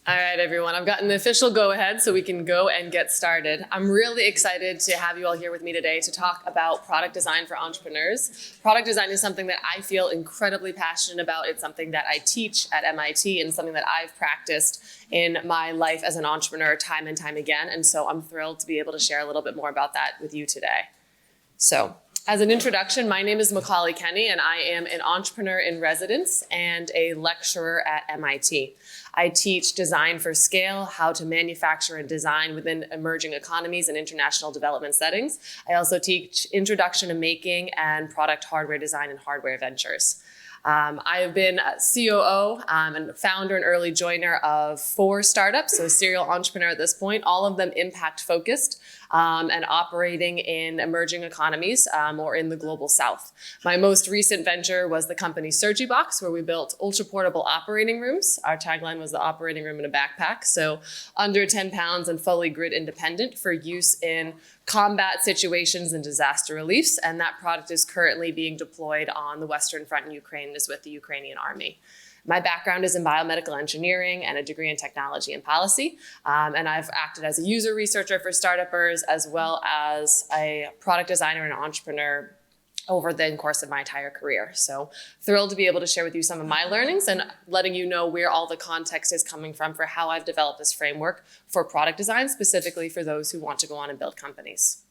All right, everyone, I've gotten the official go-ahead so we can go and get started. I'm really excited to have you all here with me today to talk about product design for entrepreneurs. Product design is something that I feel incredibly passionate about. It's something that I teach at MIT and something that I've practiced in my life as an entrepreneur time and time again. And so I'm thrilled to be able to share a little bit more about that with you today. So, as an introduction, my name is Macauley Kenney, and I am an entrepreneur in residence and a lecturer at MIT. I teach design for scale, how to manufacture and design within emerging economies and international development settings. I also teach introduction to making and product hardware design and hardware ventures. I have been a COO and founder and early joiner of 4 startups, so serial entrepreneur at this point, all of them impact focused and operating in emerging economies or in the global south. My most recent venture was the company 𝐡𝐮𝐺𝐵ox, where we built ultra portable operating rooms. Our tagline was the operating room in a backpack, so under 10 pounds and fully grid independent for use in combat situations and disaster reliefs, and that product is currently being deployed on the Western Front in Ukraine and is with the Ukrainian army. My background is in biomedical engineering and a degree in technology and policy, and I've acted as a user researcher for startuppers as well as a product designer and entrepreneur over the course of my entire career. So thrilled to be able to share with you some of my learnings and letting you know where all the context is coming from for how I've developed this framework for product design, specifically for those who want to go on and build companies.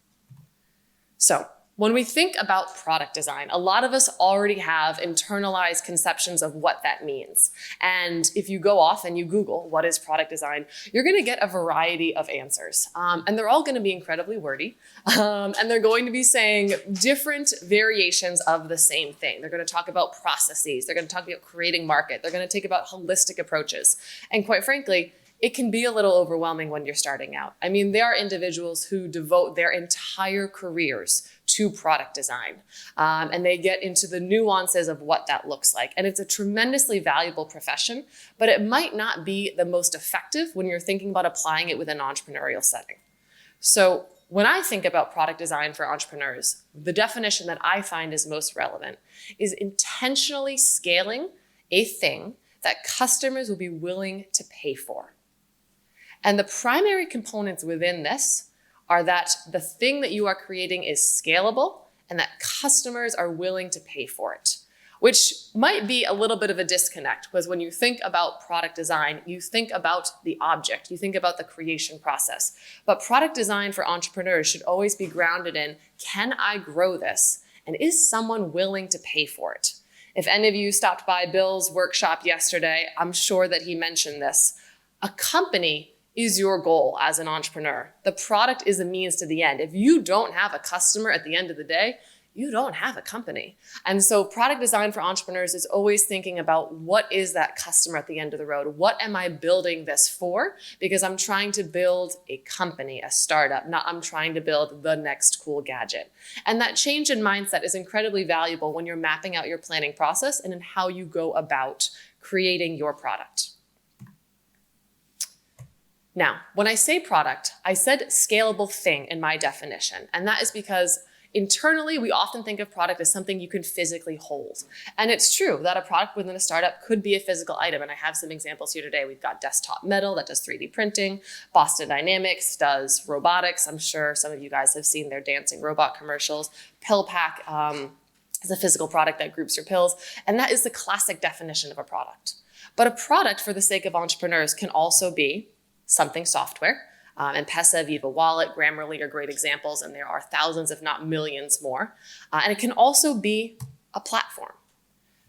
So when we think about product design, a lot of us already have internalized conceptions of what that means. And if you go off and you Google what is product design, you're going to get a variety of answers. And they're all going to be incredibly wordy. And they're going to be saying different variations of the same thing. They're going to talk about processes. They're going to talk about creating market. They're going to talk about holistic approaches. And quite frankly, it can be a little overwhelming when you're starting out. I mean, there are individuals who devote their entire careers to product design, and they get into the nuances of what that looks like. And it's a tremendously valuable profession, but it might not be the most effective when you're thinking about applying it within an entrepreneurial setting. So when I think about product design for entrepreneurs, the definition that I find is most relevant is intentionally scaling a thing that customers will be willing to pay for. And the primary components within this are that the thing that you are creating is scalable and that customers are willing to pay for it, which might be a little bit of a disconnect because when you think about product design, you think about the object, you think about the creation process. But product design for entrepreneurs should always be grounded in, can I grow this? And is someone willing to pay for it? If any of you stopped by Bill's workshop yesterday, I'm sure that he mentioned this. A company is your goal as an entrepreneur. The product is a means to the end. If you don't have a customer at the end of the day, you don't have a company. And so product design for entrepreneurs is always thinking about what is that customer at the end of the road? What am I building this for? Because I'm trying to build a company, a startup, not I'm trying to build the next cool gadget. And that change in mindset is incredibly valuable when you're mapping out your planning process and in how you go about creating your product. Now, when I say product, I said scalable thing in my definition, and that is because internally, we often think of product as something you can physically hold. And it's true that a product within a startup could be a physical item, and I have some examples here today. We've got Desktop Metal that does 3D printing, Boston Dynamics does robotics. I'm sure some of you guys have seen their dancing robot commercials. PillPack is a physical product that groups your pills, and that is the classic definition of a product. But a product, for the sake of entrepreneurs, can also be something software. M-Pesa, Viva Wallet, Grammarly are great examples, and there are thousands, if not millions more. And it can also be a platform.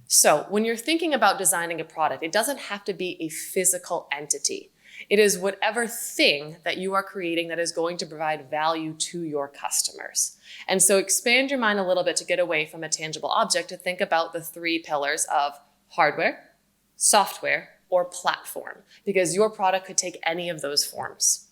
So when you're thinking about designing a product, it doesn't have to be a physical entity. It is whatever thing that you are creating that is going to provide value to your customers. And so expand your mind a little bit to get away from a tangible object to think about the 3 pillars of hardware, software, or platform, because your product could take any of those forms.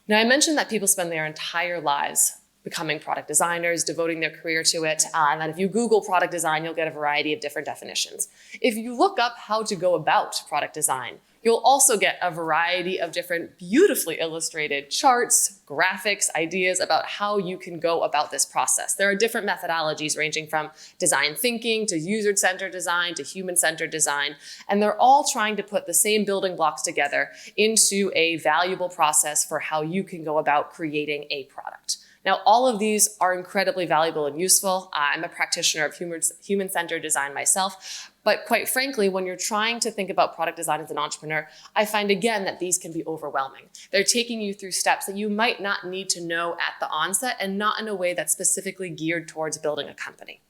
Now, I mentioned that people spend their entire lives becoming product designers, devoting their career to it, and that if you Google product design, you'll get a variety of different definitions. If you look up how to go about product design, You'll also get a variety of different beautifully illustrated charts, graphics, ideas about how you can go about this process. There are different methodologies ranging from design thinking to user-centered design to human-centered design, and they're all trying to put the same building blocks together into a valuable process for how you can go about creating a product. Now, all of these are incredibly valuable and useful. I'm a practitioner of human-centered design myself, but quite frankly, when you're trying to think about product design as an entrepreneur, I find again that these can be overwhelming. They're taking you through steps that you might not need to know at the onset and not in a way that's specifically geared towards building a company.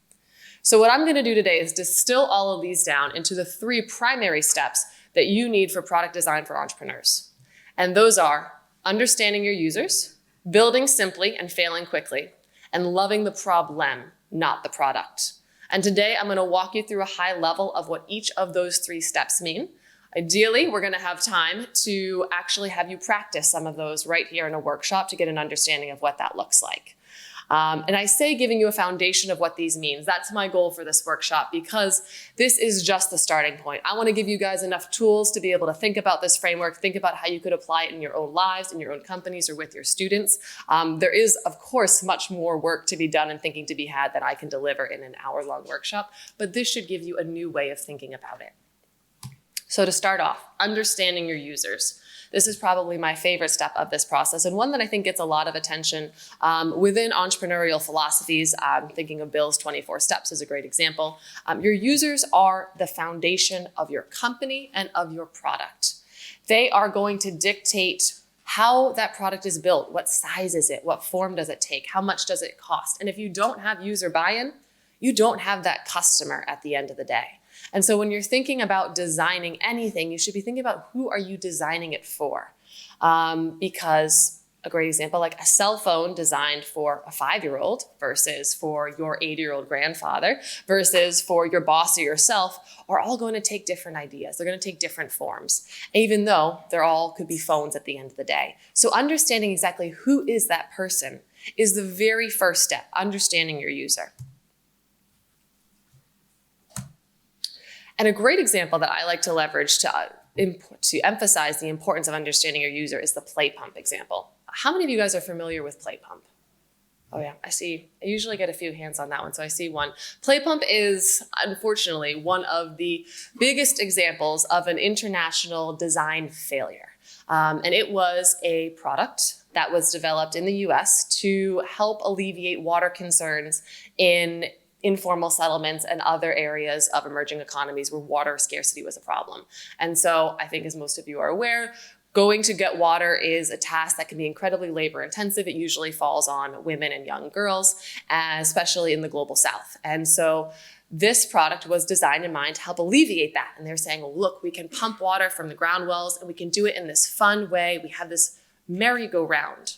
So what I'm gonna do today is distill all of these down into the 3 primary steps that you need for product design for entrepreneurs. And those are understanding your users, building simply and failing quickly, and loving the problem, not the product. And today I'm gonna walk you through a high level of what each of those 3 steps mean. Ideally, we're gonna have time to actually have you practice some of those right here in a workshop to get an understanding of what that looks like. And I say giving you a foundation of what these means. That's my goal for this workshop because this is just the starting point. I want to give you guys enough tools to be able to think about this framework, think about how you could apply it in your own lives, in your own companies, or with your students. There is, of course, much more work to be done and thinking to be had that I can deliver in an hour-long workshop, but this should give you a new way of thinking about it. So to start off, understanding your users. This is probably my favorite step of this process and one that I think gets a lot of attention within entrepreneurial philosophies. Thinking of Bill's 24 Steps is a great example. Your users are the foundation of your company and of your product. They are going to dictate how that product is built. What size is it? What form does it take? How much does it cost? And if you don't have user buy-in, you don't have that customer at the end of the day. And so when you're thinking about designing anything, you should be thinking about who are you designing it for? Because a great example, like a cell phone designed for a 5-year-old versus for your 80-year-old grandfather versus for your boss or yourself are all going to take different ideas. They're going to take different forms, even though they're all could be phones at the end of the day. So understanding exactly who is that person is the very first step, understanding your user. And a great example that I like to leverage to emphasize the importance of understanding your user is the Playpump example. How many of you guys are familiar with Playpump? Oh yeah, I see. I usually get a few hands on that one, so I see one. Playpump is, unfortunately, one of the biggest examples of an international design failure. And it was a product that was developed in the US to help alleviate water concerns in informal settlements and other areas of emerging economies where water scarcity was a problem. And so I think, as most of you are aware, going to get water is a task that can be incredibly labor intensive. It usually falls on women and young girls, especially in the global South. And so this product was designed in mind to help alleviate that. And they're saying, well, look, we can pump water from the ground wells and we can do it in this fun way. We have this merry-go-round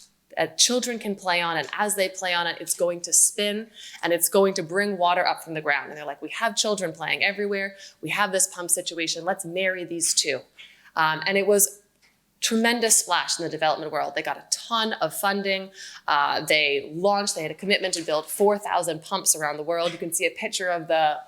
children can play on, and as they play on it, it's going to spin and it's going to bring water up from the ground. And they're like, we have children playing everywhere. We have this pump situation. Let's marry these two. And it was tremendous splash in the development world. They got a ton of funding. They had a commitment to build 4,000 pumps around the world. You can see a picture of the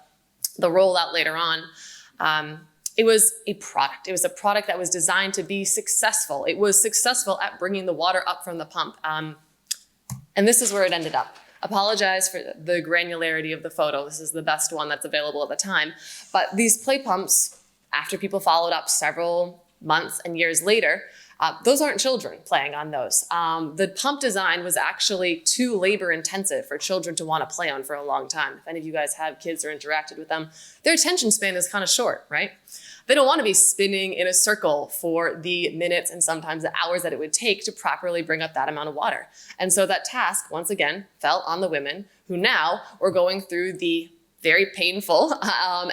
rollout later on. It was a product. It was a product that was designed to be successful. It was successful at bringing the water up from the pump. And this is where it ended up. Apologize for the granularity of the photo. This is the best one that's available at the time. But these play pumps, after people followed up several months and years later, those aren't children playing on those. The pump design was actually too labor intensive for children to want to play on for a long time. If any of you guys have kids or interacted with them, their attention span is kind of short, right? They don't want to be spinning in a circle for the minutes and sometimes the hours that it would take to properly bring up that amount of water. And so that task, once again, fell on the women who now were going through the very painful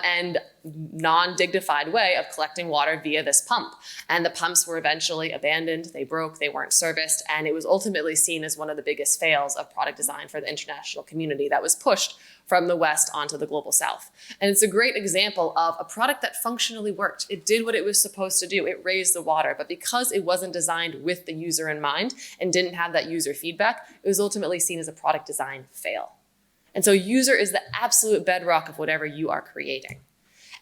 and non-dignified way of collecting water via this pump. And the pumps were eventually abandoned, they broke, they weren't serviced, and it was ultimately seen as one of the biggest fails of product design for the international community that was pushed from the West onto the global South. And it's a great example of a product that functionally worked. It did what it was supposed to do. It raised the water, but because it wasn't designed with the user in mind and didn't have that user feedback, it was ultimately seen as a product design fail. And so user is the absolute bedrock of whatever you are creating.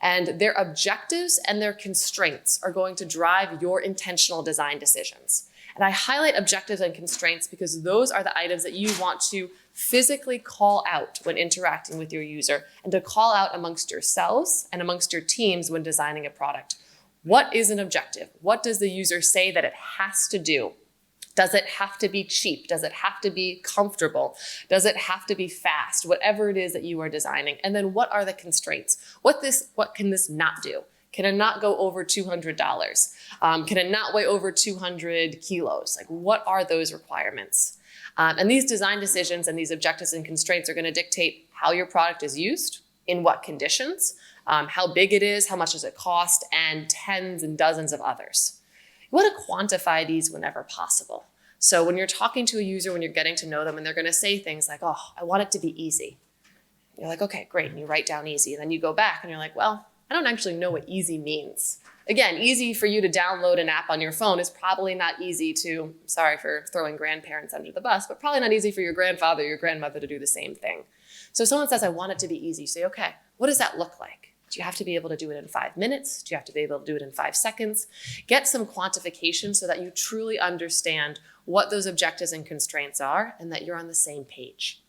And their objectives and their constraints are going to drive your intentional design decisions. And I highlight objectives and constraints because those are the items that you want to physically call out when interacting with your user and to call out amongst yourselves and amongst your teams when designing a product. What is an objective? What does the user say that it has to do? Does it have to be cheap? Does it have to be comfortable? Does it have to be fast? Whatever it is that you are designing. And then what are the constraints? What can this not do? Can it not go over $200? Can it not weigh over 200 kilos? Like, what are those requirements? And these design decisions and these objectives and constraints are going to dictate how your product is used, in what conditions, how big it is, how much does it cost, and tens and dozens of others. You want to quantify these whenever possible. So when you're talking to a user, when you're getting to know them, and they're going to say things like, oh, I want it to be easy. You're like, okay, great. And you write down easy. And then you go back and you're like, well, I don't actually know what easy means. Again, easy for you to download an app on your phone is probably not easy to, sorry for throwing grandparents under the bus, but probably not easy for your grandfather or your grandmother to do the same thing. So if someone says, I want it to be easy, say, okay, what does that look like? Do you have to be able to do it in 5 minutes? Do you have to be able to do it in 5 seconds? Get some quantification so that you truly understand what those objectives and constraints are and that you're on the same page.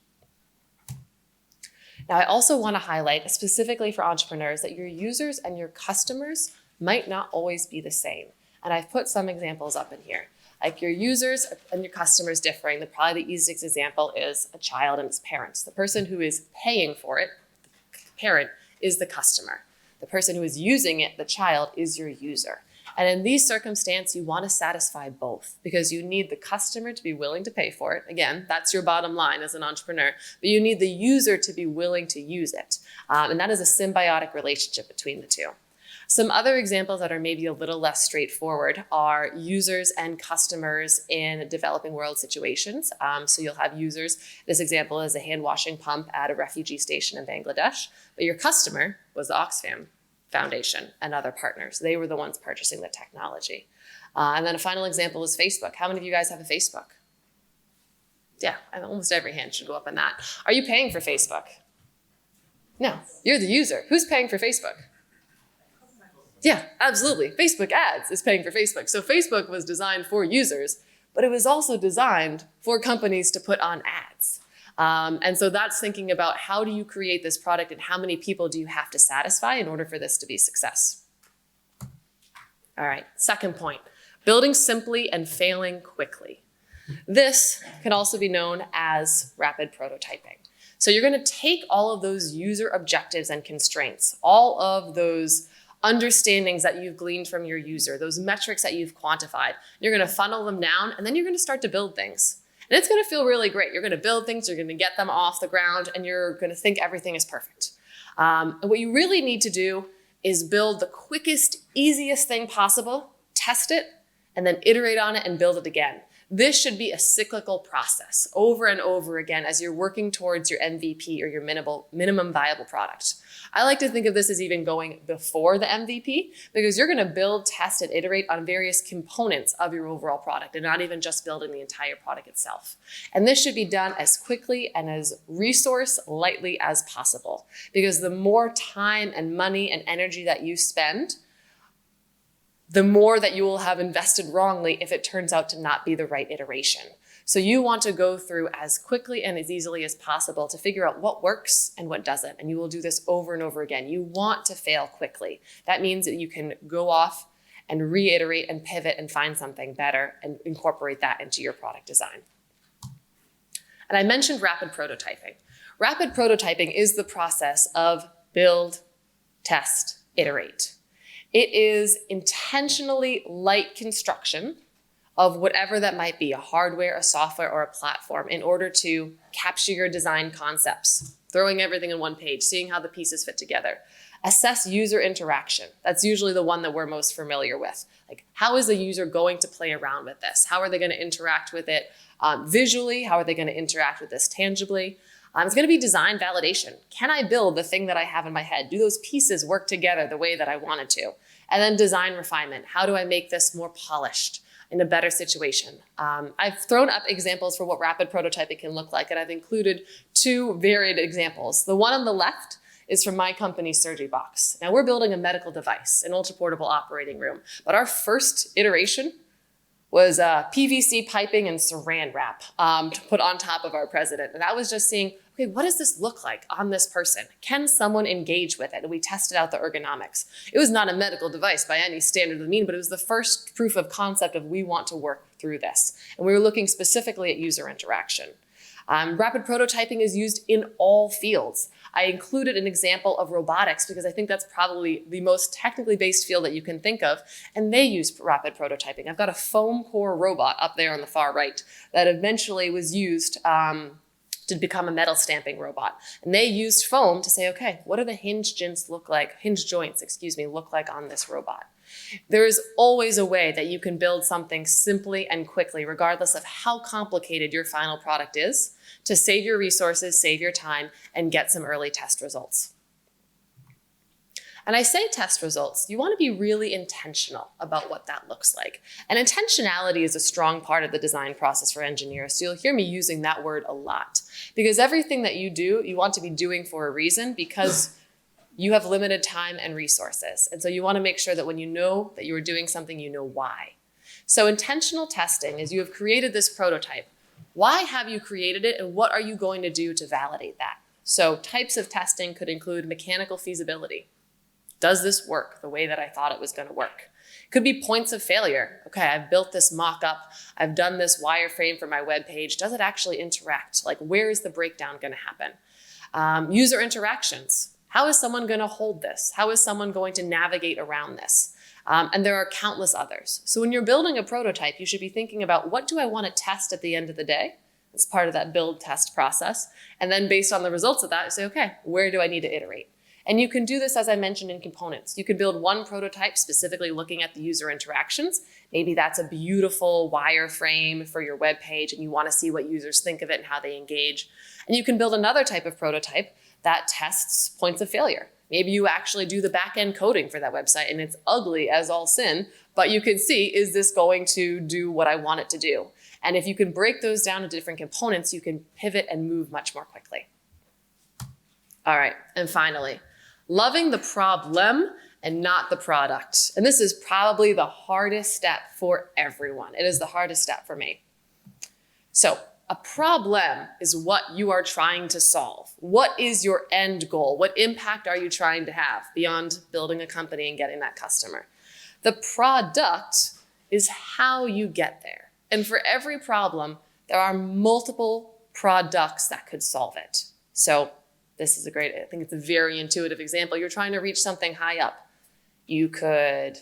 Now, I also want to highlight specifically for entrepreneurs that your users and your customers might not always be the same. And I've put some examples up in here. Like your users and your customers differing, probably the easiest example is a child and its parents. The person who is paying for it, the parent, is the customer. The person who is using it, the child, is your user. And in these circumstances, you want to satisfy both because you need the customer to be willing to pay for it. Again, that's your bottom line as an entrepreneur, but you need the user to be willing to use it. And that is a symbiotic relationship between the two. Some other examples that are maybe a little less straightforward are users and customers in developing world situations. So you'll have users, this example is a hand washing pump at a refugee station in Bangladesh, but your customer was the Oxfam Foundation and other partners. They were the ones purchasing the technology. And then a final example is Facebook. How many of you guys have a Facebook? Yeah, almost every hand should go up on that. Are you paying for Facebook? No, you're the user. Who's paying for Facebook? Yeah, absolutely. Facebook ads is paying for Facebook. So Facebook was designed for users, but it was also designed for companies to put on ads. And so that's thinking about how do you create this product and how many people do you have to satisfy in order for this to be a success. All right, second point, building simply and failing quickly. This can also be known as rapid prototyping. So you're going to take all of those user objectives and constraints, all of those understandings that you've gleaned from your user, those metrics that you've quantified, you're going to funnel them down, and then you're going to start to build things. And it's going to feel really great. You're going to build things, you're going to get them off the ground, and you're going to think everything is perfect. And what you really need to do is build the quickest, easiest thing possible, test it, and then iterate on it and build it again. This should be a cyclical process over and over again as you're working towards your MVP or your minimum viable product. I like to think of this as even going before the MVP because you're going to build, test, and iterate on various components of your overall product and not even just building the entire product itself. And this should be done as quickly and as resource lightly as possible because the more time and money and energy that you spend, the more that you will have invested wrongly if it turns out to not be the right iteration. So you want to go through as quickly and as easily as possible to figure out what works and what doesn't. And you will do this over and over again. You want to fail quickly. That means that you can go off and reiterate and pivot and find something better and incorporate that into your product design. And I mentioned rapid prototyping. Rapid prototyping is the process of build, test, iterate. It is intentionally light construction of whatever that might be, a hardware, a software, or a platform in order to capture your design concepts, throwing everything in one page, seeing how the pieces fit together. Assess user interaction. That's usually the one that we're most familiar with. Like, how is the user going to play around with this? How are they going to interact with it visually? How are they going to interact with this tangibly? It's going to be design validation. Can I build the thing that I have in my head? Do those pieces work together the way that I wanted to? And then design refinement. How do I make this more polished in a better situation? I've thrown up examples for what rapid prototyping can look like, and I've included two varied examples. The one on the left is from my company, Surgibox. Now we're building a medical device, an ultra-portable operating room, but our first iteration was PVC piping and saran wrap to put on top of our president. And I was just seeing, okay, what does this look like on this person? Can someone engage with it? And we tested out the ergonomics. It was not a medical device by any standard of the mean, but it was the first proof of concept of we want to work through this. And we were looking specifically at user interaction. Rapid prototyping is used in all fields. I included an example of robotics because I think that's probably the most technically based field that you can think of, and they use rapid prototyping. I've got a foam core robot up there on the far right that eventually was used to become a metal stamping robot. And they used foam to say, okay, what do the hinge joints look like on this robot? There is always a way that you can build something simply and quickly, regardless of how complicated your final product is, to save your resources, save your time, and get some early test results. And I say test results, you want to be really intentional about what that looks like. And intentionality is a strong part of the design process for engineers. So you'll hear me using that word a lot. Because everything that you do, you want to be doing for a reason, because you have limited time and resources. And so you want to make sure that when you know that you are doing something, you know why. So intentional testing is you have created this prototype. Why have you created it, and what are you going to do to validate that? So types of testing could include mechanical feasibility. Does this work the way that I thought it was going to work? Could be points of failure. Okay, I've built this mock-up. I've done this wireframe for my web page. Does it actually interact? Like, where is the breakdown going to happen? User interactions. How is someone going to hold this? How is someone going to navigate around this? And there are countless others. So when you're building a prototype, you should be thinking about, what do I want to test at the end of the day? It's part of that build test process. And then based on the results of that, you say, okay, where do I need to iterate? And you can do this, as I mentioned, in components. You can build one prototype specifically looking at the user interactions. Maybe that's a beautiful wireframe for your web page, and you want to see what users think of it and how they engage. And you can build another type of prototype that tests points of failure. Maybe you actually do the back-end coding for that website, and it's ugly as all sin, but you can see, is this going to do what I want it to do? And if you can break those down into different components, you can pivot and move much more quickly. All right, and finally, loving the problem and not the product. And this is probably the hardest step for everyone. It is the hardest step for me. So a problem is what you are trying to solve. What is your end goal? What impact are you trying to have beyond building a company and getting that customer? The product is how you get there. And for every problem, there are multiple products that could solve it. So this is I think it's a very intuitive example. You're trying to reach something high up. You could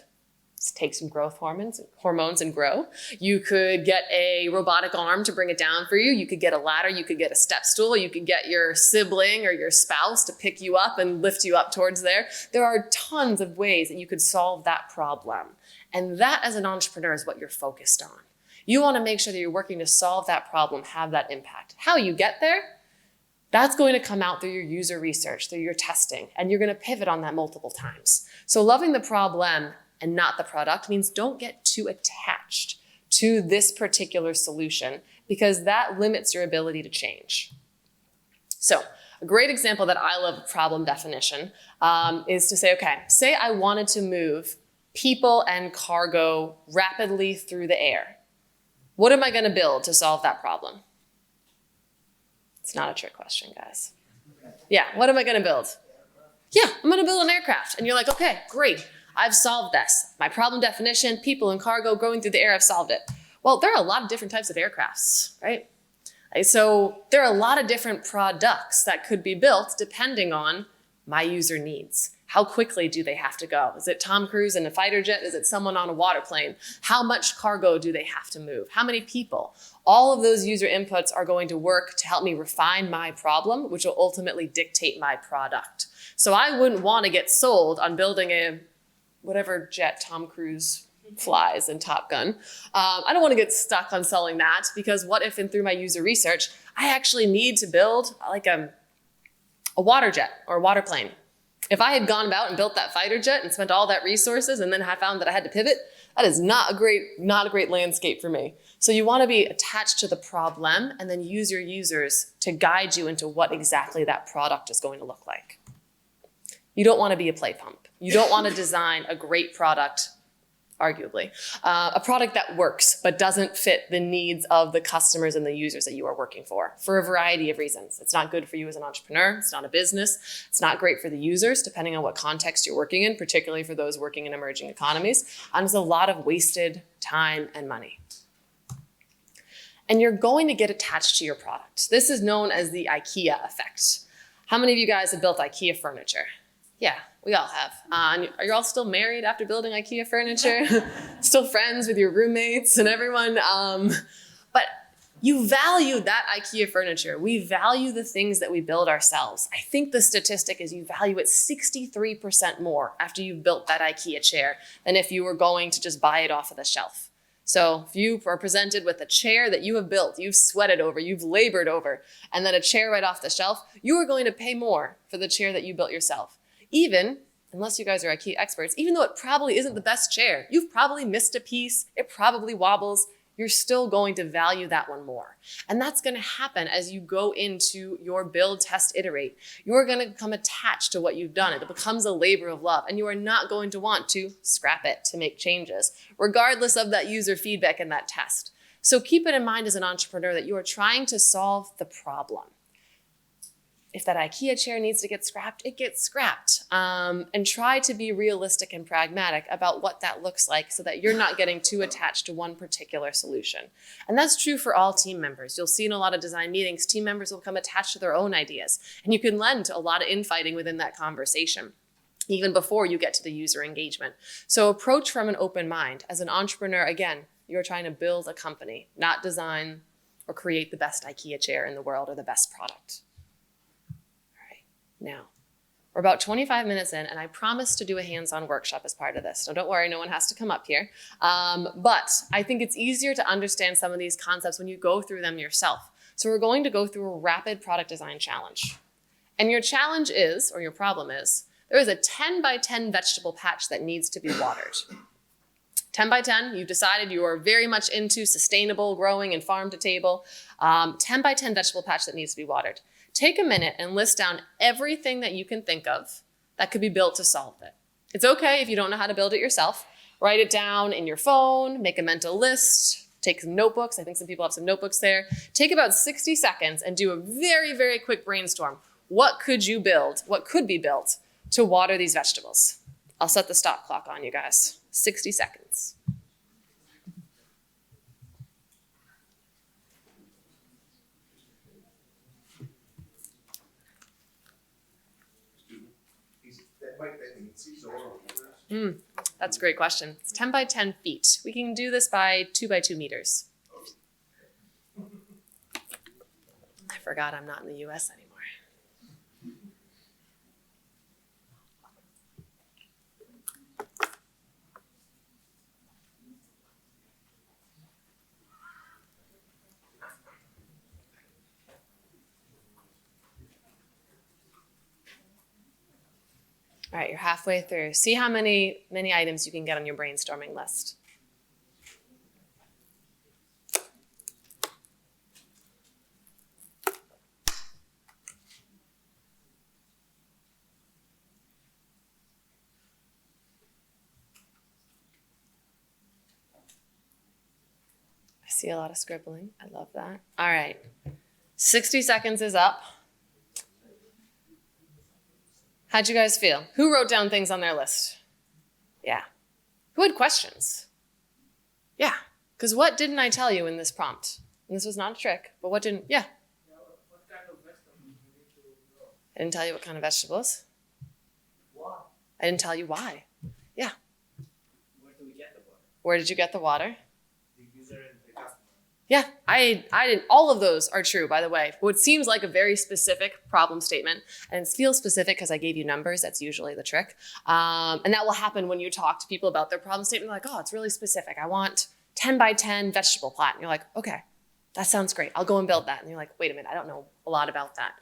take some growth hormones and grow. You could get a robotic arm to bring it down for you. You could get a ladder. You could get a step stool. You could get your sibling or your spouse to pick you up and lift you up towards there. There are tons of ways that you could solve that problem. And that, as an entrepreneur, is what you're focused on. You want to make sure that you're working to solve that problem, have that impact. How you get there, that's going to come out through your user research, through your testing, and you're going to pivot on that multiple times. So loving the problem and not the product means don't get too attached to this particular solution, because that limits your ability to change. So a great example that I love of problem definition is to say, okay, say I wanted to move people and cargo rapidly through the air. What am I going to build to solve that problem? It's not a trick question, guys. Yeah, what am I going to build? Yeah, I'm going to build an aircraft. And you're like, okay, great. I've solved this. My problem definition, people and cargo going through the air, I've solved it. Well, there are a lot of different types of aircrafts, right? So there are a lot of different products that could be built depending on my user needs. How quickly do they have to go? Is it Tom Cruise in a fighter jet? Is it someone on a water plane? How much cargo do they have to move? How many people? All of those user inputs are going to work to help me refine my problem, which will ultimately dictate my product. So I wouldn't want to get sold on building a whatever jet Tom Cruise flies in Top Gun. I don't want to get stuck on selling that, because what if, through my user research, I actually need to build like a water jet or a water plane. If I had gone about and built that fighter jet and spent all that resources and then I found that I had to pivot, that is not a great landscape for me. So you want to be attached to the problem and then use your users to guide you into what exactly that product is going to look like. You don't want to be a play pump. You don't want to design a great product, arguably, a product that works but doesn't fit the needs of the customers and the users that you are working for a variety of reasons. It's not good for you as an entrepreneur. It's not a business. It's not great for the users, depending on what context you're working in, particularly for those working in emerging economies. And there's a lot of wasted time and money. And you're going to get attached to your product. This is known as the Ikea effect. How many of you guys have built Ikea furniture? Yeah, we all have. Are you all still married after building Ikea furniture? Still friends with your roommates and everyone? But you value that Ikea furniture. We value the things that we build ourselves. I think the statistic is you value it 63% more after you've built that Ikea chair than if you were going to just buy it off of the shelf. So if you are presented with a chair that you have built, you've sweated over, you've labored over, and then a chair right off the shelf, you are going to pay more for the chair that you built yourself. Even, unless you guys are IKEA experts, even though it probably isn't the best chair, you've probably missed a piece, it probably wobbles, you're still going to value that one more. And that's going to happen as you go into your build, test, iterate. You're going to become attached to what you've done. It becomes a labor of love, and you are not going to want to scrap it to make changes, regardless of that user feedback and that test. So keep it in mind as an entrepreneur that you are trying to solve the problem. If that Ikea chair needs to get scrapped, it gets scrapped. And try to be realistic and pragmatic about what that looks like so that you're not getting too attached to one particular solution. And that's true for all team members. You'll see in a lot of design meetings, team members will become attached to their own ideas. And you can lend to a lot of infighting within that conversation, even before you get to the user engagement. So approach from an open mind. As an entrepreneur, again, you're trying to build a company, not design or create the best Ikea chair in the world or the best product. Now, we're about 25 minutes in, and I promised to do a hands-on workshop as part of this. So don't worry, no one has to come up here. But I think it's easier to understand some of these concepts when you go through them yourself. So we're going to go through a rapid product design challenge. And your challenge is, or your problem is, there is a 10 by 10 vegetable patch that needs to be watered. 10 by 10, you've decided you are very much into sustainable growing and farm to table. 10 by 10 vegetable patch that needs to be watered. Take a minute and list down everything that you can think of that could be built to solve it. It's okay if you don't know how to build it yourself. Write it down in your phone, make a mental list, take some notebooks. I think some people have some notebooks there. Take about 60 seconds and do a very, very quick brainstorm. What could you build? What could be built to water these vegetables? I'll set the stop clock on you guys. 60 seconds. That's a great question. It's 10 by 10 feet. We can do this by 2 by 2 meters. I forgot I'm not in the US anymore. All right, you're halfway through. See how many items you can get on your brainstorming list. I see a lot of scribbling. I love that. All right, 60 seconds is up. How'd you guys feel? Who wrote down things on their list? Yeah. Who had questions? Yeah. Because what didn't I tell you in this prompt? And this was not a trick, but what didn't, yeah. What kind of vegetables do you need to grow? I didn't tell you what kind of vegetables. Why? I didn't tell you why. Yeah. Where do we get the water? Where did you get the water? The user and the customer. Yeah, I didn't. All of those are true, by the way. What seems like a very specific problem statement, and it feels specific because I gave you numbers. That's usually the trick. And that will happen when you talk to people about their problem statement. They're like, oh, it's really specific. I want 10 by 10 vegetable plat. And you're like, okay, that sounds great. I'll go and build that. And you're like, wait a minute, I don't know a lot about that.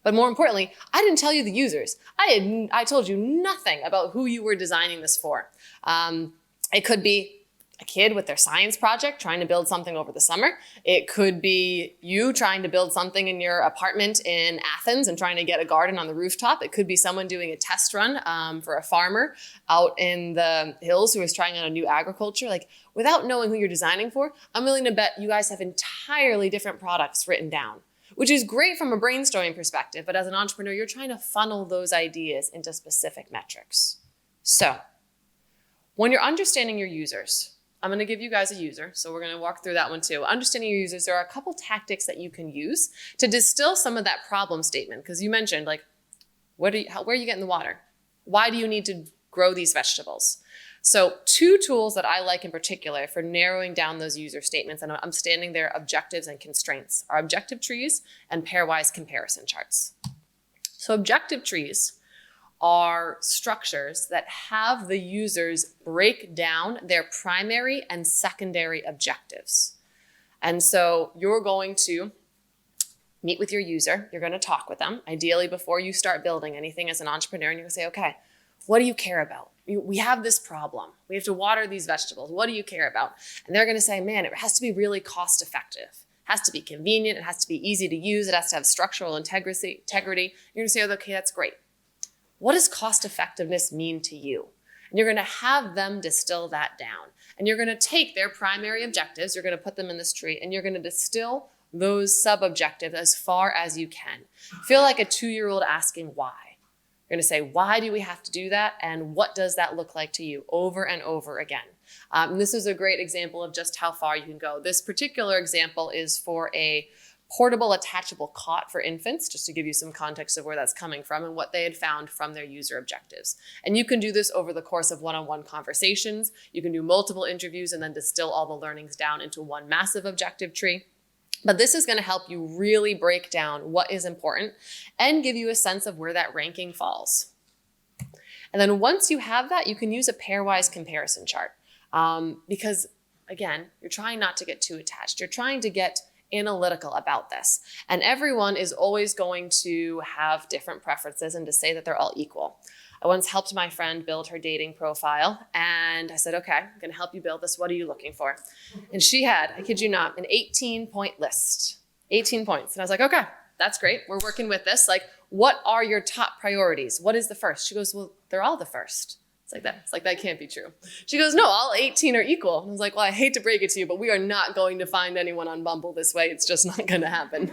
But more importantly, I didn't tell you the users. I told you nothing about who you were designing this for. It could be a kid with their science project trying to build something over the summer. It could be you trying to build something in your apartment in Athens and trying to get a garden on the rooftop. It could be someone doing a test run for a farmer out in the hills who is trying out a new agriculture. Like, without knowing who you're designing for, I'm willing to bet you guys have entirely different products written down, which is great from a brainstorming perspective. But as an entrepreneur, you're trying to funnel those ideas into specific metrics. So when you're understanding your users, I'm going to give you guys a user, so we're going to walk through that one too. Understanding your users, there are a couple tactics that you can use to distill some of that problem statement, because you mentioned, like, where are you getting the water? Why do you need to grow these vegetables? So 2 tools that I like in particular for narrowing down those user statements and understanding their objectives and constraints are objective trees and pairwise comparison charts. So objective trees are structures that have the users break down their primary and secondary objectives. And so you're going to meet with your user, you're going to talk with them, ideally before you start building anything as an entrepreneur, and you're going to say, okay, what do you care about? We have this problem. We have to water these vegetables. What do you care about? And they're going to say, man, it has to be really cost effective. It has to be convenient. It has to be easy to use. It has to have structural integrity. You're going to say, okay, that's great. What does cost effectiveness mean to you? And you're going to have them distill that down. And you're going to take their primary objectives, you're going to put them in this tree, and you're going to distill those sub-objectives as far as you can. Feel like a 2-year-old asking why. You're going to say, why do we have to do that? And what does that look like to you over and over again? And this is a great example of just how far you can go. This particular example is for a portable attachable cot for infants, just to give you some context of where that's coming from and what they had found from their user objectives. And you can do this over the course of one-on-one conversations. You can do multiple interviews and then distill all the learnings down into one massive objective tree. But this is going to help you really break down what is important and give you a sense of where that ranking falls. And then once you have that, you can use a pairwise comparison chart because, again, you're trying not to get too attached. You're trying to get analytical about this. And everyone is always going to have different preferences and to say that they're all equal. I once helped my friend build her dating profile and I said, okay, I'm going to help you build this. What are you looking for? And she had, I kid you not, an 18-point list, 18 points. And I was like, okay, that's great. We're working with this. Like, what are your top priorities? What is the first? She goes, well, they're all the first. It's like that. It's like, that can't be true. She goes, no, all 18 are equal. And I was like, well, I hate to break it to you, but we are not going to find anyone on Bumble this way. It's just not going to happen.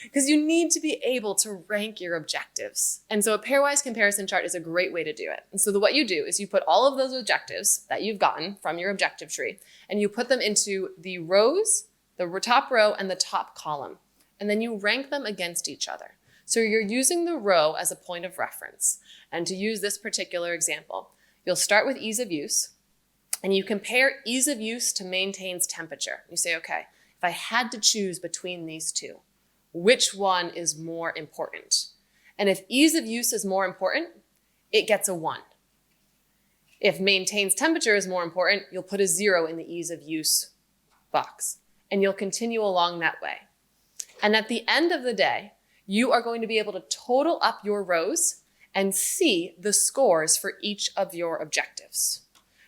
Because you need to be able to rank your objectives. And so a pairwise comparison chart is a great way to do it. And so what you do is you put all of those objectives that you've gotten from your objective tree, and you put them into the rows, the top row and the top column. And then you rank them against each other. So you're using the row as a point of reference. And to use this particular example, you'll start with ease of use, and you compare ease of use to maintains temperature. You say, okay, if I had to choose between these two, which one is more important? And if ease of use is more important, it gets a 1. If maintains temperature is more important, you'll put a 0 in the ease of use box, and you'll continue along that way. And at the end of the day, you are going to be able to total up your rows and see the scores for each of your objectives.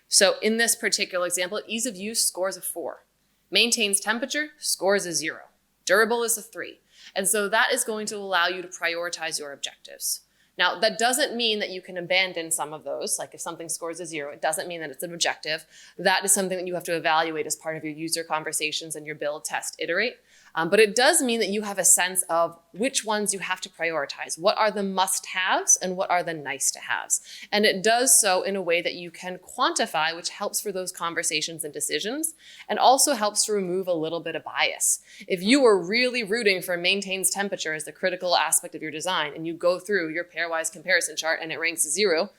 So in this particular example, ease of use scores a 4. Maintains temperature scores a 0. Durable is a 3. And so that is going to allow you to prioritize your objectives. Now, that doesn't mean that you can abandon some of those. Like if something scores a 0, it doesn't mean that it's an objective. That is something that you have to evaluate as part of your user conversations and your build, test, iterate. But it does mean that you have a sense of which ones you have to prioritize. What are the must-haves and what are the nice-to-haves? And it does so in a way that you can quantify, which helps for those conversations and decisions, and also helps to remove a little bit of bias. If you were really rooting for maintains temperature as the critical aspect of your design, and you go through your pairwise comparison chart and it ranks 0,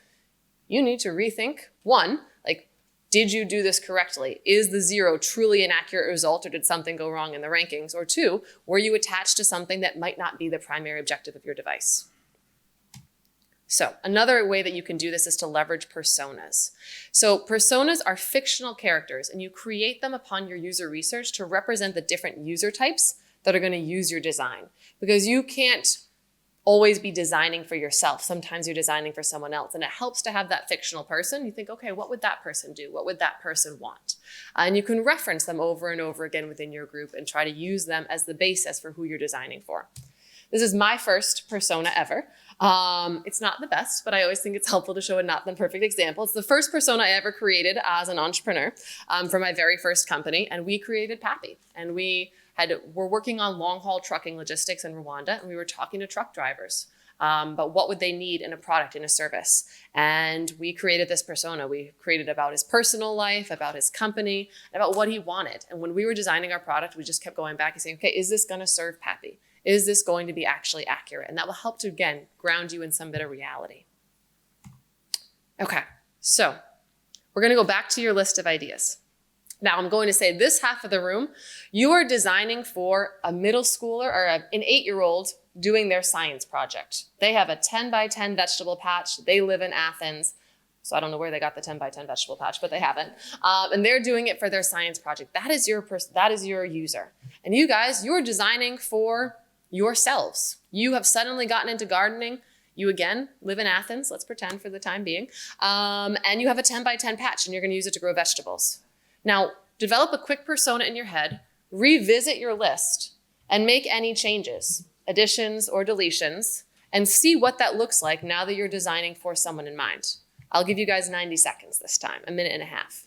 you need to rethink, 1, like, did you do this correctly? Is the 0 truly an accurate result, or did something go wrong in the rankings? Or 2, were you attached to something that might not be the primary objective of your device? So another way that you can do this is to leverage personas. So personas are fictional characters, and you create them upon your user research to represent the different user types that are going to use your design. Because you can't always be designing for yourself. Sometimes you're designing for someone else, and it helps to have that fictional person. You think, okay, what would that person do? What would that person want? And you can reference them over and over again within your group and try to use them as the basis for who you're designing for. This is my first persona ever. It's not the best, but I always think it's helpful to show a not the perfect example. It's the first persona I ever created as an entrepreneur for my very first company, and we created Pappy. And we're working on long-haul trucking logistics in Rwanda, and we were talking to truck drivers about what would they need in a product, in a service. And we created this persona. We created about his personal life, about his company, about what he wanted. And when we were designing our product, we just kept going back and saying, okay, is this going to serve Pappy? Is this going to be actually accurate? And that will help to, again, ground you in some bit of reality. Okay, so we're going to go back to your list of ideas. Now, I'm going to say this half of the room, you are designing for a middle schooler or an 8-year-old doing their science project. They have a 10 by 10 vegetable patch. They live in Athens. So I don't know where they got the 10 by 10 vegetable patch, but they haven't. And they're doing it for their science project. That is your user. And you guys, you're designing for yourselves. You have suddenly gotten into gardening. You, again, live in Athens. Let's pretend for the time being. And you have a 10 by 10 patch, and you're going to use it to grow vegetables. Now, develop a quick persona in your head, revisit your list, and make any changes, additions or deletions, and see what that looks like now that you're designing for someone in mind. I'll give you guys 90 seconds this time, a minute and a half.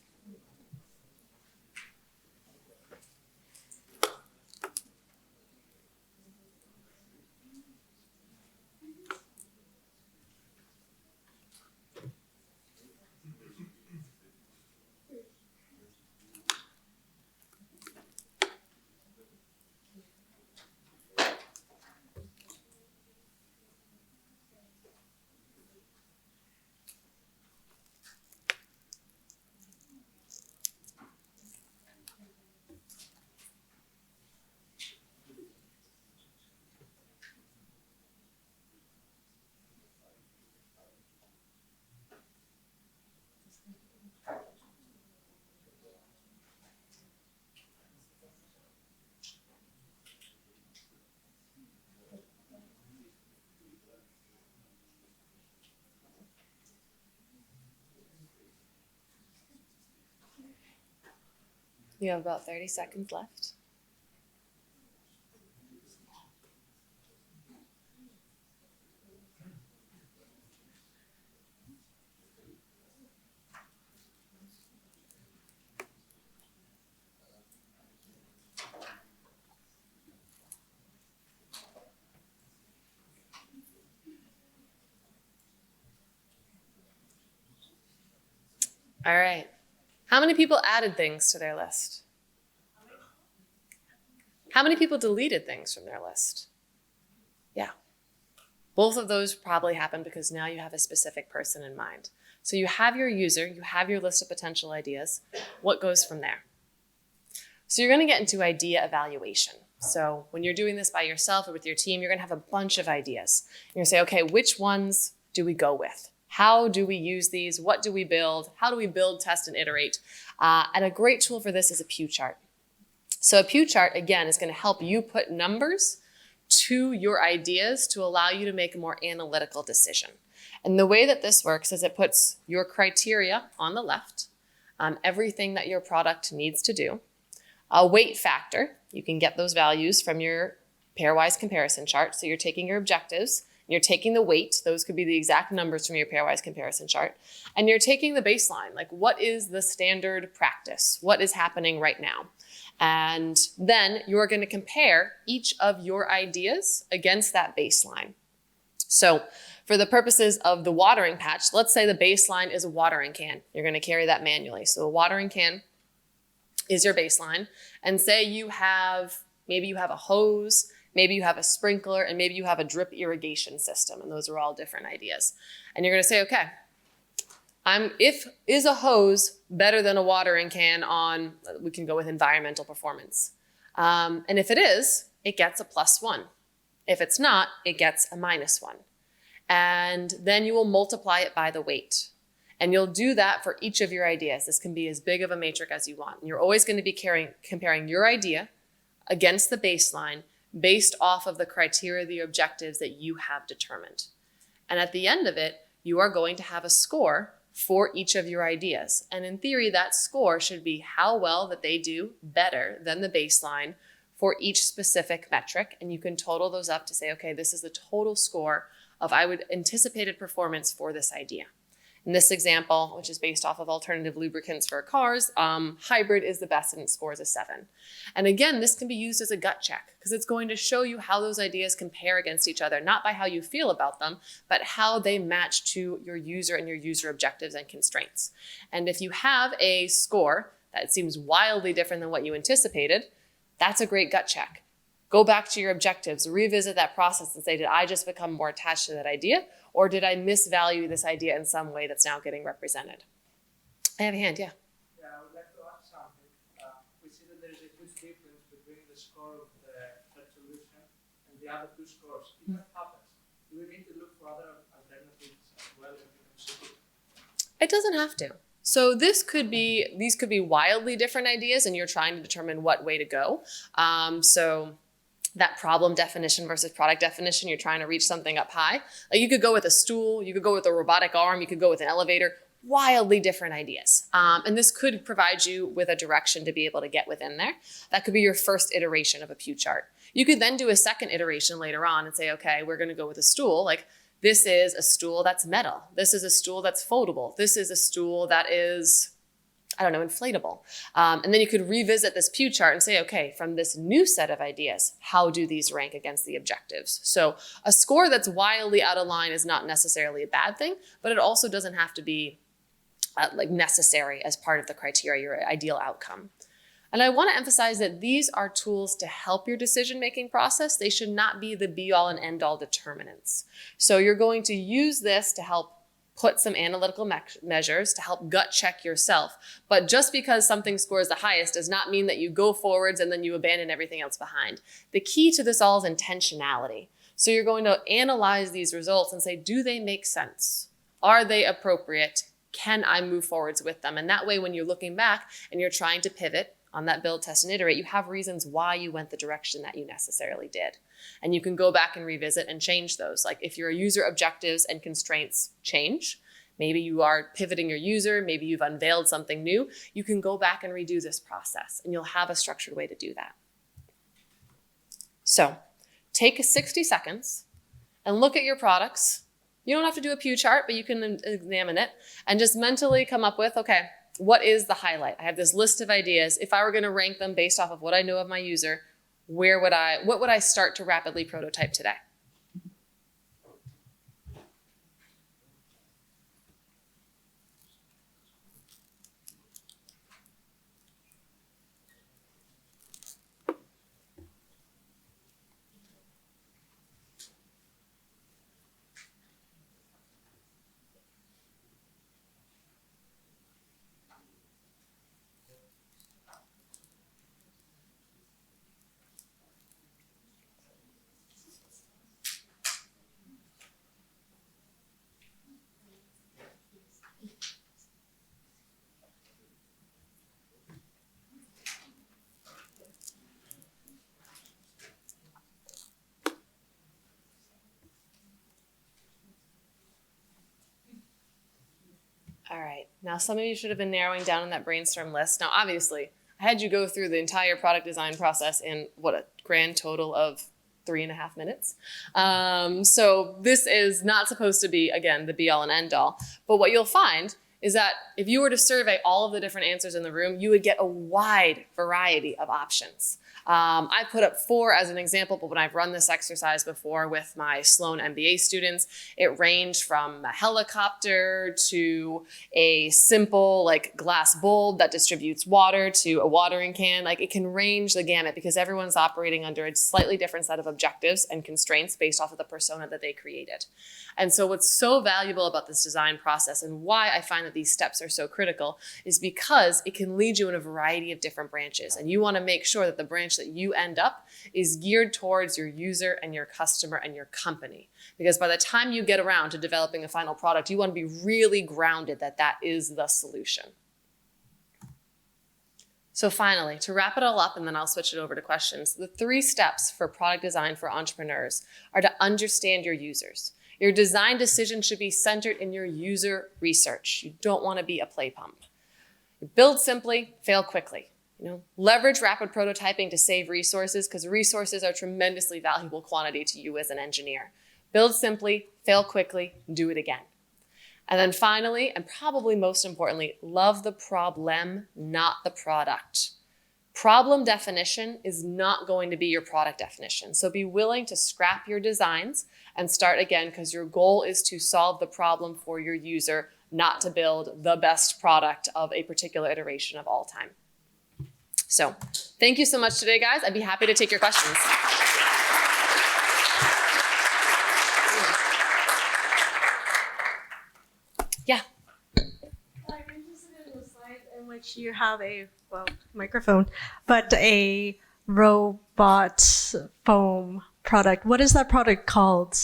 You have about 30 seconds left. All right. How many people added things to their list? How many people deleted things from their list? Yeah. Both of those probably happened because now you have a specific person in mind. So you have your user, you have your list of potential ideas. What goes from there? So you're going to get into idea evaluation. So when you're doing this by yourself or with your team, you're going to have a bunch of ideas. You're going to say, okay, which ones do we go with? How do we use these? What do we build? How do we build, test, and iterate? And a great tool for this is a pew chart. So a pew chart, again, is going to help you put numbers to your ideas to allow you to make a more analytical decision. And the way that this works is it puts your criteria on the left, everything that your product needs to do, a weight factor. You can get those values from your pairwise comparison chart. So you're taking your objectives, you're taking the weight, those could be the exact numbers from your pairwise comparison chart, and you're taking the baseline, like what is the standard practice? What is happening right now? And then you're going to compare each of your ideas against that baseline. So for the purposes of the watering patch, let's say the baseline is a watering can. You're going to carry that manually. So a watering can is your baseline. And say maybe you have a hose, maybe you have a sprinkler, and maybe you have a drip irrigation system. And those are all different ideas. And you're going to say, okay, is a hose better than a watering can on, we can go with environmental performance. And if it is, it gets a +1. If it's not, it gets a -1. And then you will multiply it by the weight. And you'll do that for each of your ideas. This can be as big of a matrix as you want. And you're always going to be comparing your idea against the baseline based off of the criteria, the objectives that you have determined. And at the end of it, you are going to have a score for each of your ideas. And in theory, that score should be how well that they do better than the baseline for each specific metric. And you can total those up to say, okay, this is the total score of anticipated performance for this idea. In this example, which is based off of alternative lubricants for cars, hybrid is the best and it scores a 7. And again, this can be used as a gut check because it's going to show you how those ideas compare against each other, not by how you feel about them, but how they match to your user and your user objectives and constraints. And if you have a score that seems wildly different than what you anticipated, that's a great gut check. Go back to your objectives, revisit that process and say, did I just become more attached to that idea? Or did I misvalue this idea in some way that's now getting represented? I have a hand, yeah. Yeah, I would like to add something. We see that there is a huge difference between the score of the third solution and the other two scores. If that happens, do we need to look for other alternatives as well in the city? It doesn't have to. So these could be wildly different ideas and you're trying to determine what way to go. So that problem definition versus product definition, you're trying to reach something up high. Like you could go with a stool, you could go with a robotic arm, you could go with an elevator, wildly different ideas. And this could provide you with a direction to be able to get within there. That could be your first iteration of a pew chart. You could then do a second iteration later on and say, okay, we're gonna go with a stool. Like this is a stool that's metal. This is a stool that's foldable. This is a stool that is, I don't know, inflatable. And then you could revisit this pew chart and say, okay, from this new set of ideas, how do these rank against the objectives? So a score that's wildly out of line is not necessarily a bad thing, but it also doesn't have to be like necessary as part of the criteria, your ideal outcome. And I want to emphasize that these are tools to help your decision-making process. They should not be the be-all and end-all determinants. So you're going to use this to help put some analytical measures to help gut check yourself. But just because something scores the highest does not mean that you go forwards and then you abandon everything else behind. The key to this all is intentionality. So you're going to analyze these results and say, do they make sense? Are they appropriate? Can I move forwards with them? And that way, when you're looking back and you're trying to pivot on that build, test, and iterate, you have reasons why you went the direction that you necessarily did. And you can go back and revisit and change those. Like if your user objectives and constraints change, maybe you are pivoting your user, maybe you've unveiled something new, you can go back and redo this process and you'll have a structured way to do that. So take 60 seconds and look at your products. You don't have to do a pew chart, but you can examine it and just mentally come up with, okay, what is the highlight? I have this list of ideas. If I were going to rank them based off of what I know of my user, what would I start to rapidly prototype today? All right, now some of you should have been narrowing down on that brainstorm list. Now, obviously, I had you go through the entire product design process in what, a grand total of 3.5 minutes. So this is not supposed to be, again, the be all and end all. But what you'll find is that if you were to survey all of the different answers in the room, you would get a wide variety of options. I put up 4 as an example, but when I've run this exercise before with my Sloan MBA students, it ranged from a helicopter to a simple like glass bulb that distributes water to a watering can. Like it can range the gamut because everyone's operating under a slightly different set of objectives and constraints based off of the persona that they created. And so what's so valuable about this design process and why I find that these steps are so critical is because it can lead you in a variety of different branches. And you want to make sure that the branch that you end up is geared towards your user and your customer and your company. Because by the time you get around to developing a final product, you want to be really grounded that that is the solution. So finally, to wrap it all up, and then I'll switch it over to questions, the 3 steps for product design for entrepreneurs are to understand your users. Your design decision should be centered in your user research. You don't want to be a play pump. Build simply, fail quickly. Leverage rapid prototyping to save resources, because resources are tremendously valuable quantity to you as an engineer. Build simply, fail quickly, do it again. And then finally, and probably most importantly, love the problem, not the product. Problem definition is not going to be your product definition. So be willing to scrap your designs and start again, because your goal is to solve the problem for your user, not to build the best product of a particular iteration of all time. So thank you so much today, guys. I'd be happy to take your questions. Yeah. I'm interested in the slide in which you have a, microphone, but a robot foam product. What is that product called?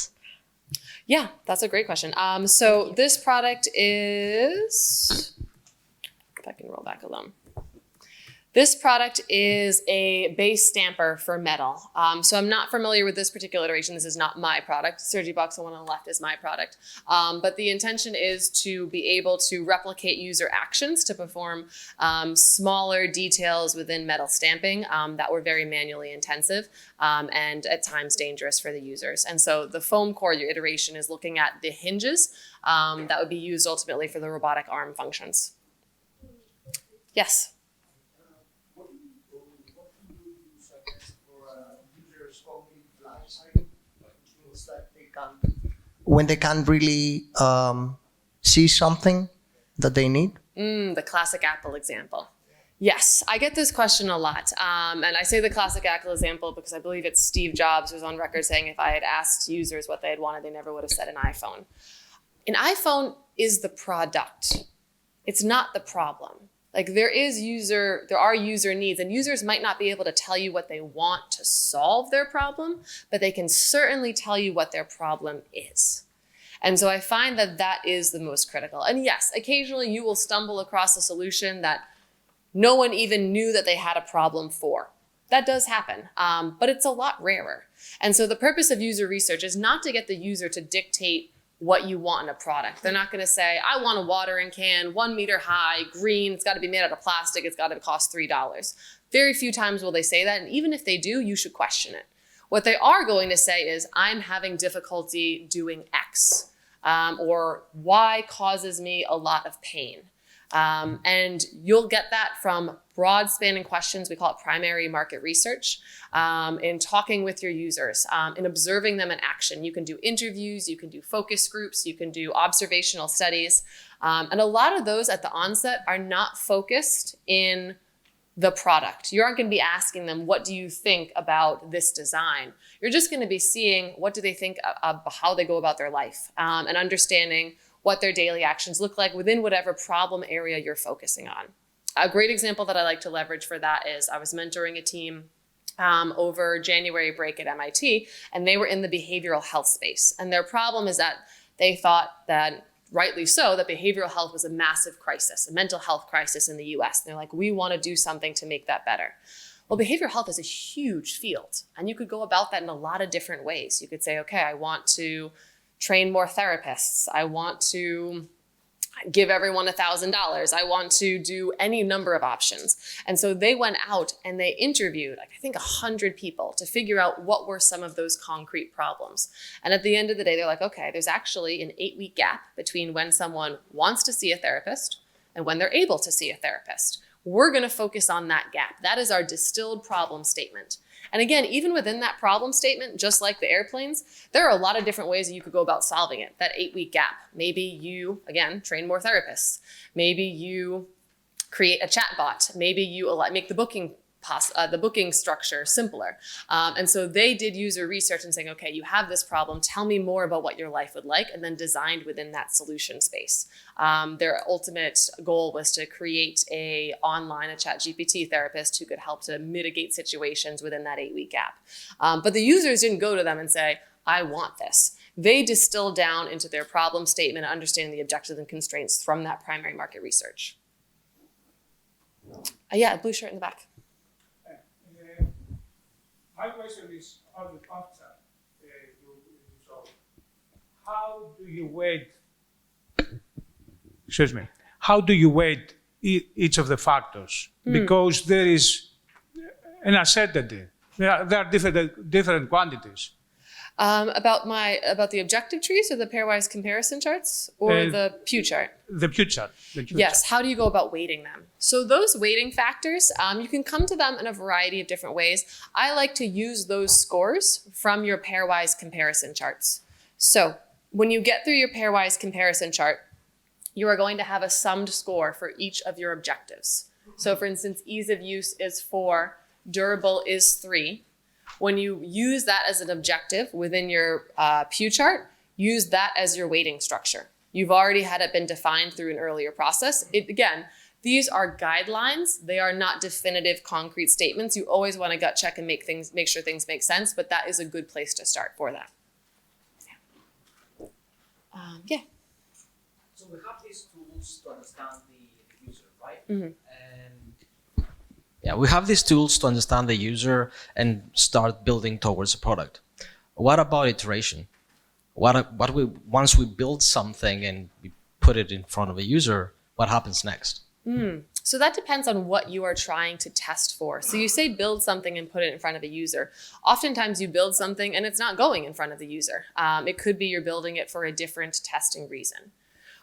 Yeah, that's a great question. So this product is, if I can roll back alone. This product is a base stamper for metal. So I'm not familiar with this particular iteration. This is not my product. 𝐼𝐺𝐵ox, the one on the left, is my product. But the intention is to be able to replicate user actions to perform smaller details within metal stamping that were very manually intensive and at times dangerous for the users. And so the foam core iteration is looking at the hinges that would be used ultimately for the robotic arm functions. Yes? When they can't really see something that they need? The classic Apple example. Yes, I get this question a lot. And I say the classic Apple example because I believe it's Steve Jobs who's on record saying if I had asked users what they had wanted, they never would have said an iPhone. An iPhone is the product. It's not the problem. Like there are user needs, and users might not be able to tell you what they want to solve their problem, but they can certainly tell you what their problem is. And so I find that that is the most critical. And yes, occasionally you will stumble across a solution that no one even knew that they had a problem for. That does happen, but it's a lot rarer. And so the purpose of user research is not to get the user to dictate what you want in a product. They're not going to say, I want a watering can, 1 meter high, green, it's got to be made out of plastic, it's got to cost $3. Very few times will they say that, and even if they do, you should question it. What they are going to say is, I'm having difficulty doing X, or Y causes me a lot of pain. And you'll get that from broad spanning questions. We call it primary market research, in talking with your users, in observing them in action. You can do interviews, you can do focus groups, you can do observational studies. And a lot of those at the onset are not focused in the product. You aren't going to be asking them, what do you think about this design? You're just going to be seeing what do they think of how they go about their life, and understanding what their daily actions look like within whatever problem area you're focusing on. A great example that I like to leverage for that is I was mentoring a team over January break at MIT, and they were in the behavioral health space. And their problem is that they thought that, rightly so, that behavioral health was a massive crisis, a mental health crisis in the US. And they're like, we want to do something to make that better. Well, behavioral health is a huge field, and you could go about that in a lot of different ways. You could say, okay, I want to train more therapists. I want to give everyone $1,000. I want to do any number of options. And so they went out and they interviewed, I think 100 people to figure out what were some of those concrete problems. And at the end of the day, they're like, okay, there's actually an 8-week gap between when someone wants to see a therapist and when they're able to see a therapist. We're going to focus on that gap. That is our distilled problem statement. And again, even within that problem statement, just like the airplanes, there are a lot of different ways that you could go about solving it, that 8-week gap. Maybe you, again, train more therapists. Maybe you create a chatbot. Maybe you make the booking structure simpler. And so they did user research and saying, okay, you have this problem, tell me more about what your life would like, and then designed within that solution space. Their ultimate goal was to create a ChatGPT therapist who could help to mitigate situations within that 8-week gap. But the users didn't go to them and say, I want this. They distilled down into their problem statement, understanding the objectives and constraints from that primary market research. Yeah, blue shirt in the back. My question is on the function you showed. How do you weight? Excuse me. How do you weight each of the factors? Because there is an uncertainty. There are different quantities. About the objective trees or the pairwise comparison charts or the Pew chart? The Pew chart. Yes. How do you go about weighting them? So those weighting factors, you can come to them in a variety of different ways. I like to use those scores from your pairwise comparison charts. So when you get through your pairwise comparison chart, you are going to have a summed score for each of your objectives. So for instance, ease of use is 4, durable is 3. When you use that as an objective within your Pew chart, use that as your weighting structure. You've already had it been defined through an earlier process. Again, these are guidelines. They are not definitive concrete statements. You always want to gut check and make sure things make sense, but that is a good place to start for that. Yeah. So we have these tools to understand the user, right? Mm-hmm. And yeah, we have these tools to understand the user and start building towards a product. What about iteration? Once we build something and we put it in front of a user, what happens next? So that depends on what you are trying to test for. So you say build something and put it in front of a user. Oftentimes you build something and it's not going in front of the user. It could be you're building it for a different testing reason.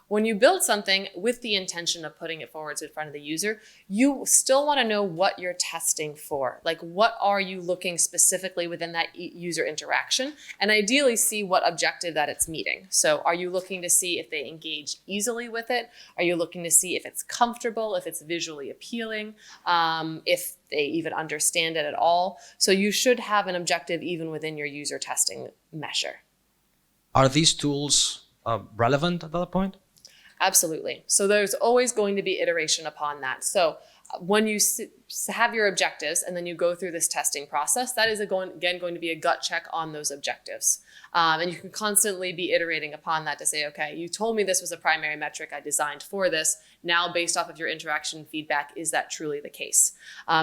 When you build something with the intention of putting it forwards in front of the user, you still want to know what you're testing for. Like, what are you looking specifically within that user interaction? And ideally see what objective that it's meeting. So are you looking to see if they engage easily with it? Are you looking to see if it's comfortable, if it's visually appealing, if they even understand it at all? So you should have an objective even within your user testing measure. Are these tools relevant at that point? Absolutely. So there's always going to be iteration upon that. So when you have your objectives and then you go through this testing process, that is going to be a gut check on those objectives. And you can constantly be iterating upon that to say, okay, you told me this was a primary metric I designed for this. Now, based off of your interaction feedback, is that truly the case?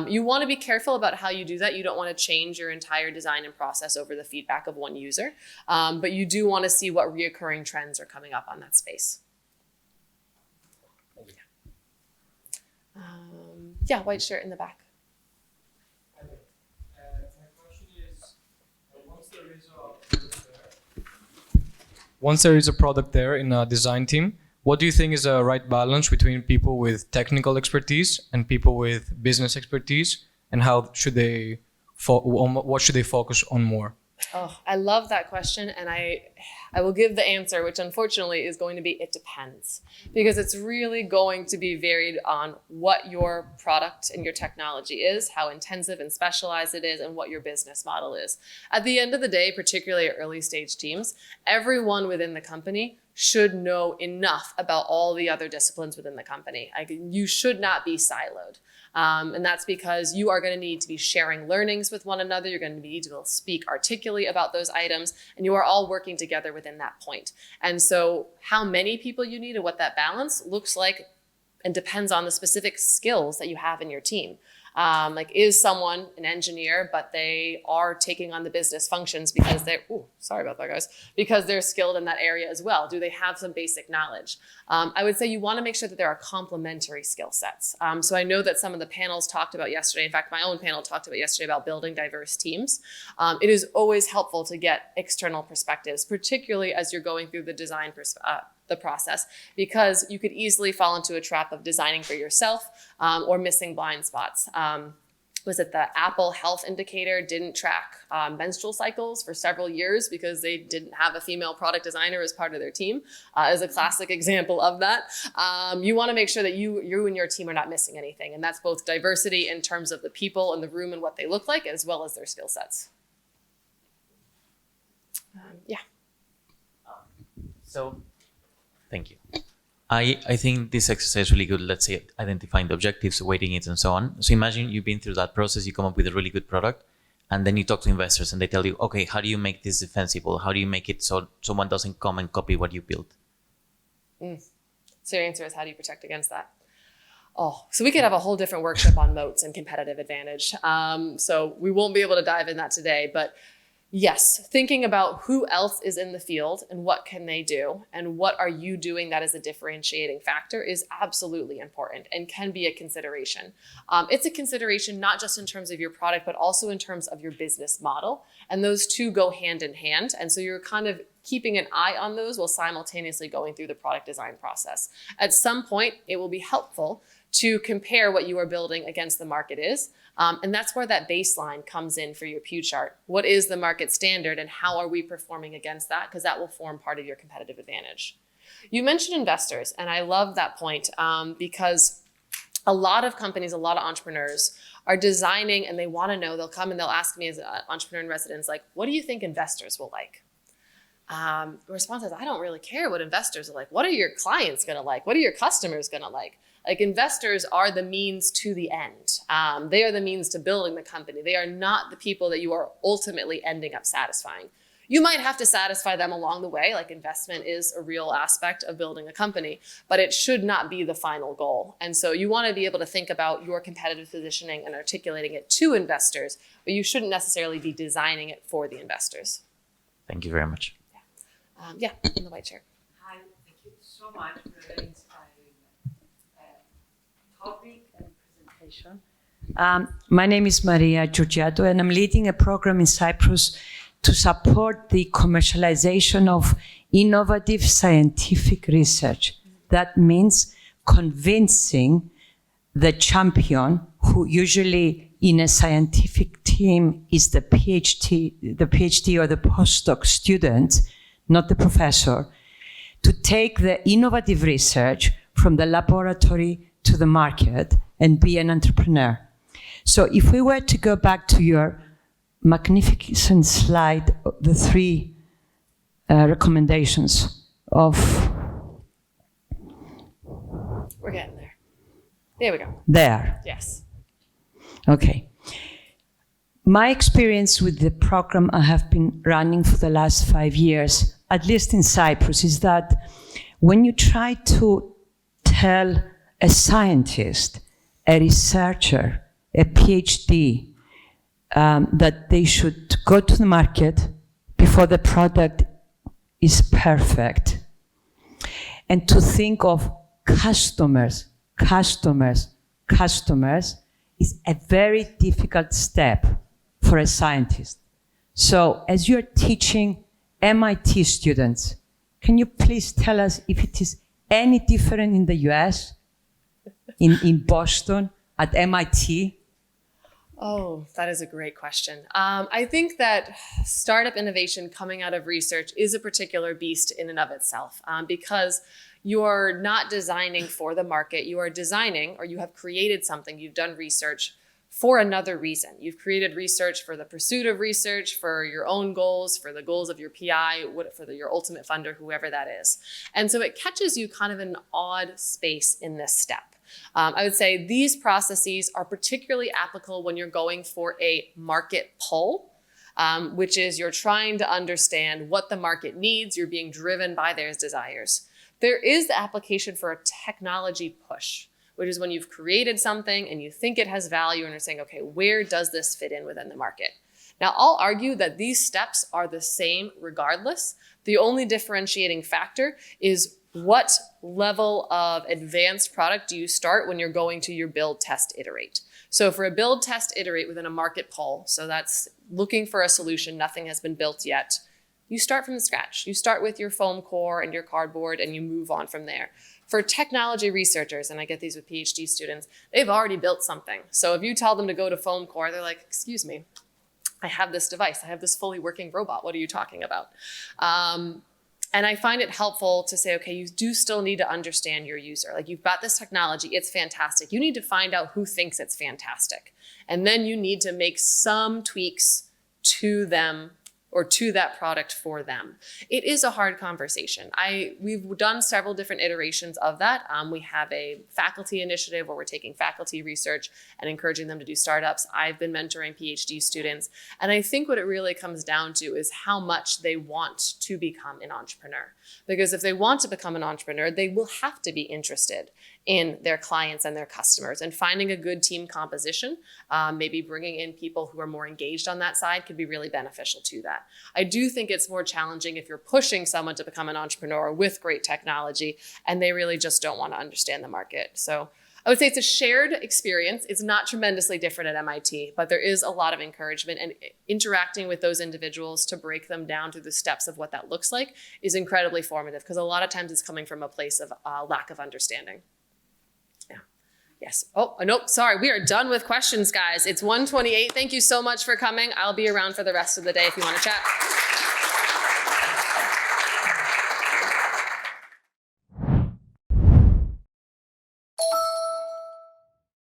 You want to be careful about how you do that. You don't want to change your entire design and process over the feedback of one user. But you do want to see what reoccurring trends are coming up on that space. Yeah, white shirt in the back. My question is, once there is a product there in a design team, what do you think is the right balance between people with technical expertise and people with business expertise, and how should they what should they focus on more? Oh, I love that question, and I will give the answer, which unfortunately is going to be it depends, because it's really going to be varied on what your product and your technology is, how intensive and specialized it is, and what your business model is. At the end of the day, particularly at early stage teams, everyone within the company should know enough about all the other disciplines within the company. You should not be siloed. And that's because you are going to need to be sharing learnings with one another. You're going to need to speak articulately about those items, and you are all working together within that point. And so how many people you need and what that balance looks like and depends on the specific skills that you have in your team. Like, is someone an engineer, but they are taking on the business functions because they're, sorry about that, guys, because they're skilled in that area as well? Do they have some basic knowledge? I would say you want to make sure that there are complementary skill sets. So I know that some of the panels talked about yesterday, in fact, my own panel talked about yesterday about building diverse teams. It is always helpful to get external perspectives, particularly as you're going through the design the process, because you could easily fall into a trap of designing for yourself or missing blind spots. Was it the Apple health indicator didn't track menstrual cycles for several years because they didn't have a female product designer as part of their team? Is a classic example of that. You want to make sure that you and your team are not missing anything, and that's both diversity in terms of the people in the room and what they look like, as well as their skill sets. So, thank you. I think this exercise is really good. Let's say identifying the objectives, weighting it, and so on. So imagine you've been through that process, you come up with a really good product, and then you talk to investors and they tell you, okay, how do you make this defensible? How do you make it so someone doesn't come and copy what you built? So your answer is, how do you protect against that? Oh, so we could have a whole different workshop on moats and competitive advantage. So we won't be able to dive in that today, but yes, thinking about who else is in the field and what can they do and what are you doing that is a differentiating factor is absolutely important and can be a consideration. It's a consideration not just in terms of your product, but also in terms of your business model. And those two go hand in hand. And so you're kind of keeping an eye on those while simultaneously going through the product design process. At some point, it will be helpful to compare what you are building against the market is. And that's where that baseline comes in for your pew chart. What is the market standard and how are we performing against that? Because that will form part of your competitive advantage. You mentioned investors, and I love that point because a lot of companies, a lot of entrepreneurs are designing and they want to know, they'll come and they'll ask me as an entrepreneur in residence, like, what do you think investors will like? The response is, I don't really care what investors are like. What are your clients going to like? What are your customers going to like? Like investors are the means to the end. They are the means to building the company. They are not the people that you are ultimately ending up satisfying. You might have to satisfy them along the way, like investment is a real aspect of building a company, but it should not be the final goal. And so you want to be able to think about your competitive positioning and articulating it to investors, but you shouldn't necessarily be designing it for the investors. Thank you very much. Yeah, in the white chair. Hi, thank you so much for a very inspiring topic and presentation. My name is Maria Georgiato, and I'm leading a program in Cyprus to support the commercialization of innovative scientific research. That means convincing the champion, who usually in a scientific team is the PhD or the postdoc student, not the professor, to take the innovative research from the laboratory to the market and be an entrepreneur. So if we were to go back to your magnificent slide, the three recommendations of... We're getting there. There we go. There. Yes. Okay. My experience with the program I have been running for the last 5 years, at least in Cyprus, is that when you try to tell a scientist, a researcher, a PhD, that they should go to the market before the product is perfect, and to think of customers is a very difficult step for a scientist. So as you're teaching MIT students, can you please tell us if it is any different in the US, in Boston, at MIT? Oh, that is a great question. I think that startup innovation coming out of research is a particular beast in and of itself because you're not designing for the market. You are designing, or you have created something, you've done research for another reason. You've created research for the pursuit of research, for your own goals, for the goals of your PI, for your ultimate funder, whoever that is. And so it catches you kind of in an odd space in this step. I would say these processes are particularly applicable when you're going for a market pull, which is you're trying to understand what the market needs. You're being driven by their desires. There is the application for a technology push, which is when you've created something and you think it has value and you're saying, okay, where does this fit in within the market? Now, I'll argue that these steps are the same regardless. The only differentiating factor is what level of advanced product do you start when you're going to your build, test, iterate. So for a build, test, iterate within a market pull, so that's looking for a solution, nothing has been built yet, you start from scratch. You start with your foam core and your cardboard and you move on from there. For technology researchers, and I get these with PhD students, they've already built something. So if you tell them to go to foam core, they're like, excuse me, I have this device. I have this fully working robot. What are you talking about? And I find it helpful to say, okay, you do still need to understand your user. Like you've got this technology, it's fantastic. You need to find out who thinks it's fantastic. And then you need to make some tweaks to them or to that product for them. It is a hard conversation. We've done several different iterations of that. We have a faculty initiative where we're taking faculty research and encouraging them to do startups. I've been mentoring PhD students. And I think what it really comes down to is how much they want to become an entrepreneur. Because if they want to become an entrepreneur, they will have to be interested in their clients and their customers. And finding a good team composition, maybe bringing in people who are more engaged on that side could be really beneficial to that. I do think it's more challenging if you're pushing someone to become an entrepreneur with great technology and they really just don't want to understand the market. So I would say it's a shared experience. It's not tremendously different at MIT, but there is a lot of encouragement, and interacting with those individuals to break them down through the steps of what that looks like is incredibly formative, because a lot of times it's coming from a place of lack of understanding. Yeah. Yes. Oh, nope. Sorry. We are done with questions, guys. It's 1:28. Thank you so much for coming. I'll be around for the rest of the day if you want to chat.